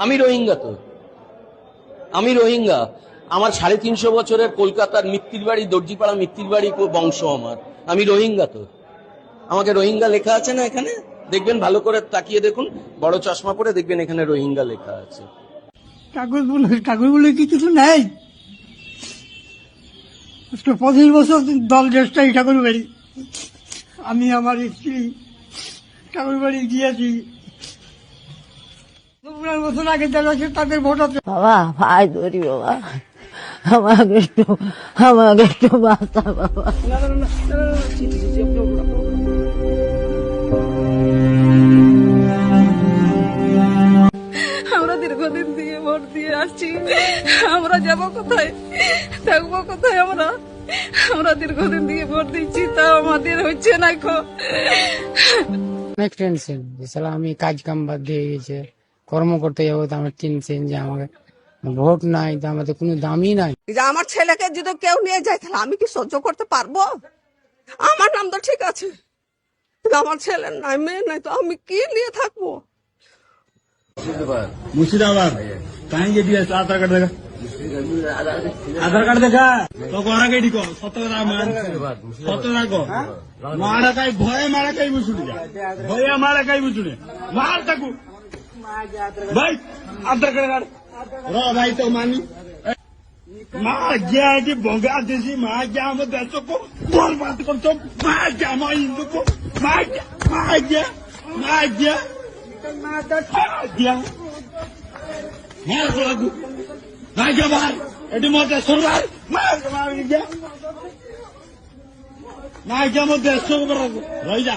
আমি রোহিঙ্গা তো, আমি রোহিঙ্গা। আমার 350 বছরের কলকাতার মিত্তির বাড়ি, দর্জিপাড়া মিত্তির বাড়ি বংশ আমার। আমি রোহিঙ্গা তো। আমাকে রোহিঙ্গা লেখা আছে না এখানে? দেখবেন, ভালো করে তাকিয়ে দেখুন, বড় চশমা পরে দেখবেন এখানে রোহিঙ্গা লেখা আছে। কাগজগুলো কি কিছু নেই? 25 বছর দল দেশটাই ঠাকুর বাড়ি। আমি আমার স্ত্রী ঠাকুর বাড়ি গিয়েছি। 15 বছর আগে যারা আছে তাদের ভোট আছে। বাবা ভাই ধরি বাবা, আমাকে একটু বাঁচা বাবা। আমরা দীর্ঘদিন দিয়ে ভোট দিয়ে আসছি, আমরা যাবো কোথায়, থাকবো কোথায়? আমরা দীর্ঘদিন দিয়ে ভোট দিচ্ছি, তাও আমাদের হচ্ছে না। অনেক টেনশন, আমি কাজ কাম বাদ দিয়ে গেছে, কর্ম করতে যাবো তো আমার টেনশন যে আমাকে ভোট নাই, তো আমাদের কোনো দামই নাই। যে আমার ছেলেকে যদি কেউ নিয়ে যায় তাহলে আমি কি সহ্য করতে পারবো? আমার নাম তো ঠিক আছে, কিন্তু আমার ছেলের নাই, মেয়ে নাই, তো আমি কি নিয়ে থাকবো? मुर्शिदाबाद कहीं के दिया आधार कार्ड देखा, आधार कार्ड देखा तो गोरा के डिको सतरा को मारा कहीं भय मारा कहीं मुसुड़ी जा भय मारा कहीं मुसुड़ी मार तकू भाई आधार कार्ड रो भाई तो मानी मार गया कि बांग्लादेशी मार गया हम देशों को बर्बाद कर तो मार गया हम हिंदू को मार गया এটি মধ্যে সরকার মধ্যে রয়ে যা